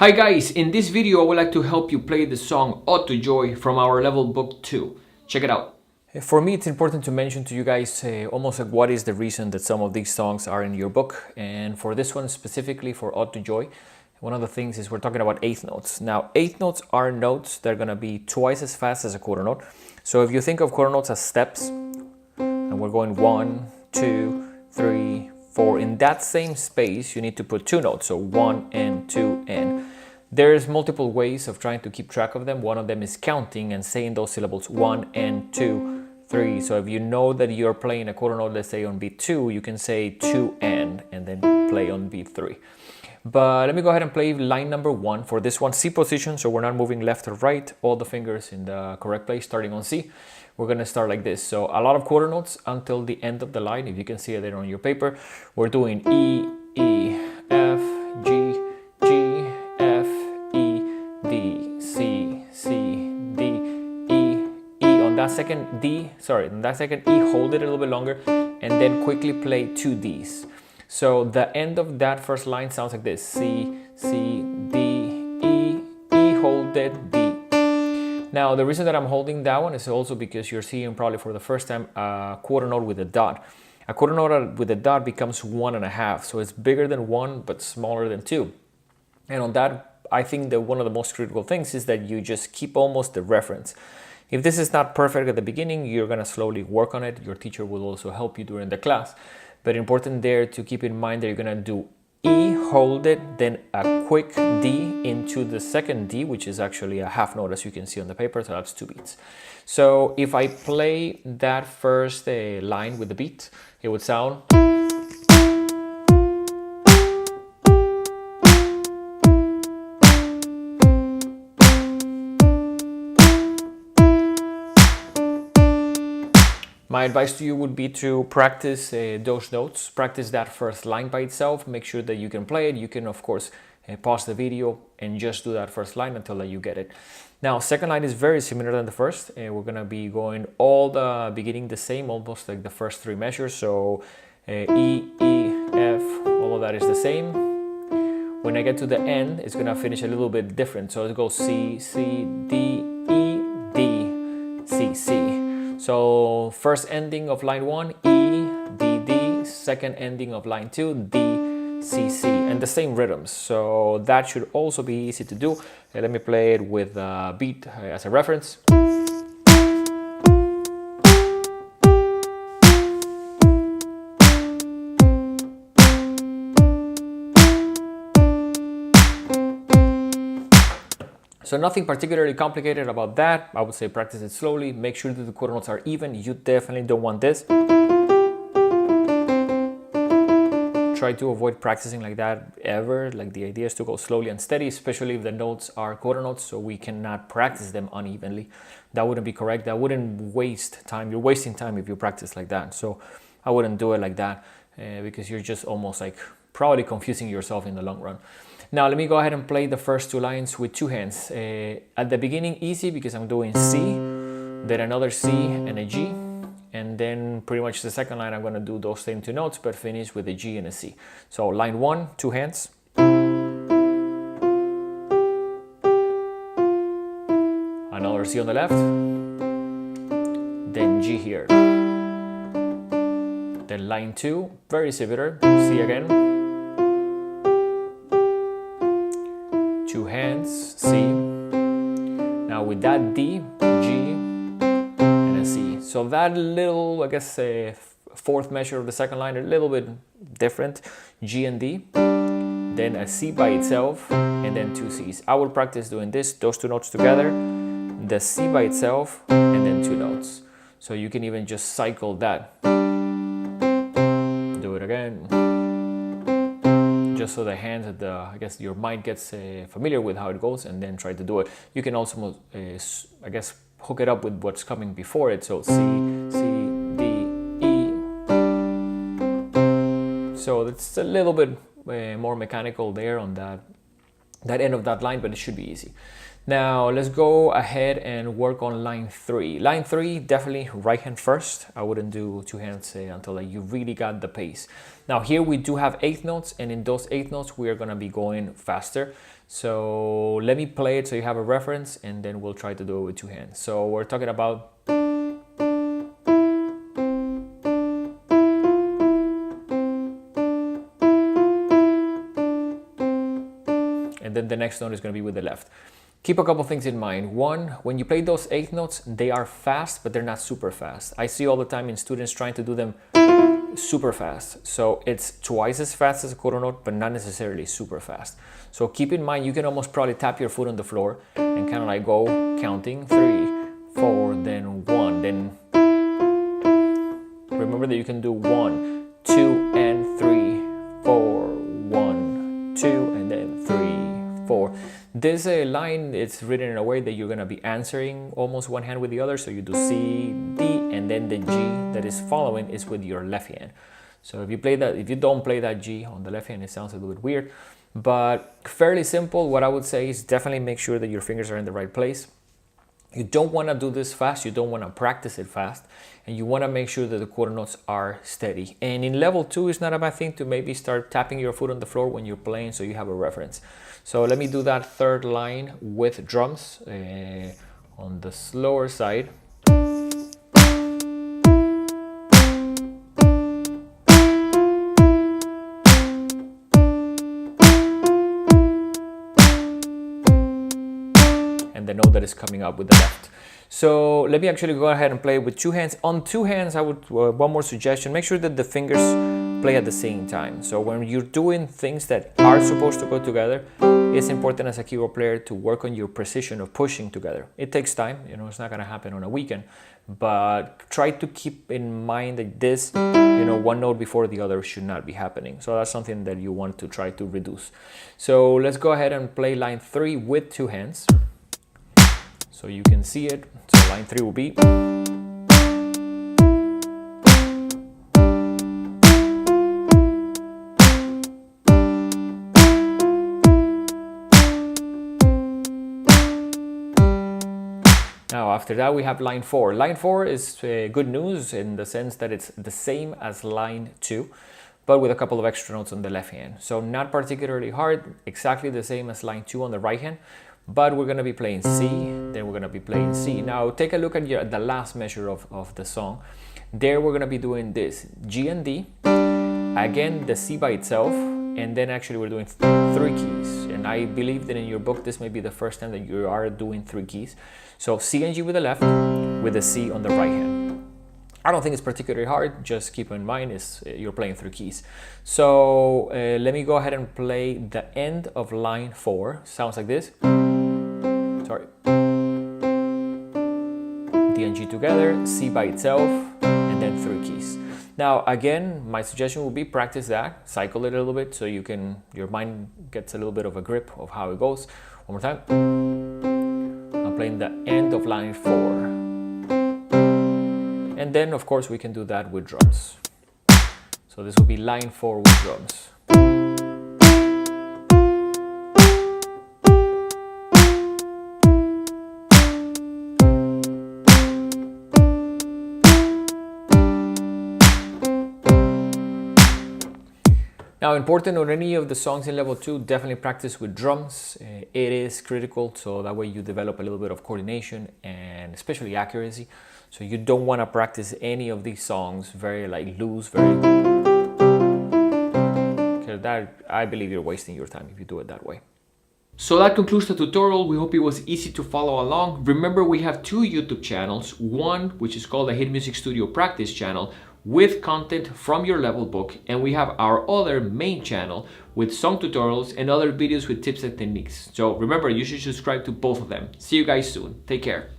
Hi guys, in this video I would like to help you play the song Ode to Joy from our level book 2. Check it out. For me, it's important to mention to you guys almost like what is the reason that some of these songs are in your book. And for this one specifically, for Ode to Joy, one of the things is we're talking about eighth notes. Now, eighth notes are notes that are going to be twice as fast as a quarter note. So if you think of quarter notes as steps, and we're going 1, 2, 3, 4. In that same space, you need to put two notes, so 1 and 2 and. There's multiple ways of trying to keep track of them. One of them is counting and saying those syllables 1 and 2, 3. So if you know that you're playing a quarter note, let's say on beat 2, you can say 2 and then play on beat 3. But let me go ahead and play line number 1. For this one, C position, so we're not moving left or right. All the fingers in the correct place, starting on C. We're going to start like this. So a lot of quarter notes until the end of the line. If you can see it there on your paper, we're doing E, E, F, G, G, F, E, D, C, C, D, E, E. On that second D, on that second E, hold it a little bit longer and then quickly play two Ds. So the end of that first line sounds like this. C, C, D, E, E, hold it, D. Now, the reason that I'm holding that one is also because you're seeing probably for the first time a quarter note with a dot. A quarter note with a dot becomes 1.5, so it's bigger than 1 but smaller than 2. And on that, I think that one of the most critical things is that you just keep almost the reference. If this is not perfect at the beginning, you're going to slowly work on it. Your teacher will also help you during the class. But important there to keep in mind that you're going to do E, hold it, then a quick D into the second D, which is actually a half note as you can see on the paper, so that's 2 beats. So if I play that first line with the beat, it would sound... My advice to you would be to practice those notes, practice that first line by itself, make sure that you can play it. You can, of course, pause the video and just do that first line until that you get it. Now, second line is very similar than the first. We're going to be going all the beginning the same, almost like the first 3 measures. So E, E, F, all of that is the same. When I get to the end, it's going to finish a little bit different. So it goes C, C, D, E, D, C, C. So first ending of line 1, E, D, D. Second ending of line 2, D, C, C. And the same rhythms. So that should also be easy to do. Let me play it with a beat as a reference. So nothing particularly complicated about that. I would say practice it slowly. Make sure that the quarter notes are even. You definitely don't want this. Try to avoid practicing like that ever. Like the idea is to go slowly and steady, especially if the notes are quarter notes, so we cannot practice them unevenly. That wouldn't be correct. That wouldn't waste time. You're wasting time if you practice like that. So I wouldn't do it like that because you're just almost like probably confusing yourself in the long run. Now let me go ahead and play the first 2 lines with 2 hands. At the beginning, easy because I'm doing C, then another C and a G. And then pretty much the second line, I'm going to do those same 2 notes, but finish with a G and a C. So line 1, 2 hands. Another C on the left. Then G here. Then line 2, very similar. C again. 2 hands, C. Now with that D, G, and a C. So that little, I guess, fourth measure of the second line, a little bit different. G and D, then a C by itself, and then 2 Cs. I will practice doing this, those 2 notes together, the C by itself, and then 2 notes. So you can even just cycle that. Do it again. Just so the hands, I guess your mind gets familiar with how it goes, and then try to do it. You can also, I guess, hook it up with what's coming before it. So C, C, D, E. So it's a little bit more mechanical there on that that end of that line, but it should be easy. Now let's go ahead and work on line 3. Line 3, definitely right hand first. I wouldn't do two hands until you really got the pace. Now here we do have 8 notes, and in those 8 notes we are gonna be going faster. So let me play it so you have a reference, and then we'll try to do it with 2 hands. So we're talking about and then the next note is going to be with the left. Keep a couple things in mind. One, when you play those 8 notes, they are fast, but they're not super fast. I see all the time in students trying to do them super fast. So it's twice as fast as a quarter note, but not necessarily super fast. So keep in mind, you can almost probably tap your foot on the floor and kind of like go counting 3, 4, then 1. Then remember that you can do 1, 2, and 3, 4, 1, 2, and then 3, 4. This line, it's written in a way that you're going to be answering almost one hand with the other. So you do C, D, and then the G that is following is with your left hand. So if you play that, if you don't play that G on the left hand, it sounds a little bit weird, but fairly simple. What I would say is definitely make sure that your fingers are in the right place. You don't want to do this fast, you don't want to practice it fast, and you want to make sure that the quarter notes are steady. And in level 2, it's not a bad thing to maybe start tapping your foot on the floor when you're playing so you have a reference. So let me do that third line with drums on the slower side. And the note that is coming up with the left. So let me actually go ahead and play with 2 hands. On 2 hands, I would, one more suggestion, make sure that the fingers play at the same time. So when you're doing things that are supposed to go together, it's important as a keyboard player to work on your precision of pushing together. It takes time, you know, it's not gonna happen on a weekend, but try to keep in mind that this, you know, one note before the other should not be happening. So that's something that you want to try to reduce. So let's go ahead and play line 3 with 2 hands. So you can see it. So line 3 will be. Now after that we have line 4. Line 4 is good news in the sense that it's the same as line 2, but with a couple of extra notes on the left hand. So not particularly hard, exactly the same as line 2 on the right hand. But we're going to be playing C, then we're going to be playing C. Now take a look at the last measure of the song. There we're going to be doing this, G and D, again the C by itself, and then actually we're doing 3 keys. And I believe that in your book this may be the first time that you are doing 3 keys. So C and G with the left, with the C on the right hand. I don't think it's particularly hard, just keep in mind you're playing 3 keys. So let me go ahead and play the end of line 4. Sounds like this. Sorry. D and G together, C by itself, and then 3 keys. Now again, my suggestion would be practice that, cycle it a little bit so you can, your mind gets a little bit of a grip of how it goes. One more time. I'm playing the end of line 4. And then of course we can do that with drums. So this will be line 4 with drums. Now, important on any of the songs in level 2, definitely practice with drums. It is critical, so that way you develop a little bit of coordination and especially accuracy. So you don't want to practice any of these songs very like loose, very, because that, I believe you're wasting your time if you do it that way. So that concludes the tutorial. We hope it was easy to follow along. Remember, we have 2 YouTube channels, one which is called the Hit Music Studio Practice channel with content from your level book, and we have our other main channel with song tutorials and other videos with tips and techniques. So remember, you should subscribe to both of them. See you guys soon. Take care.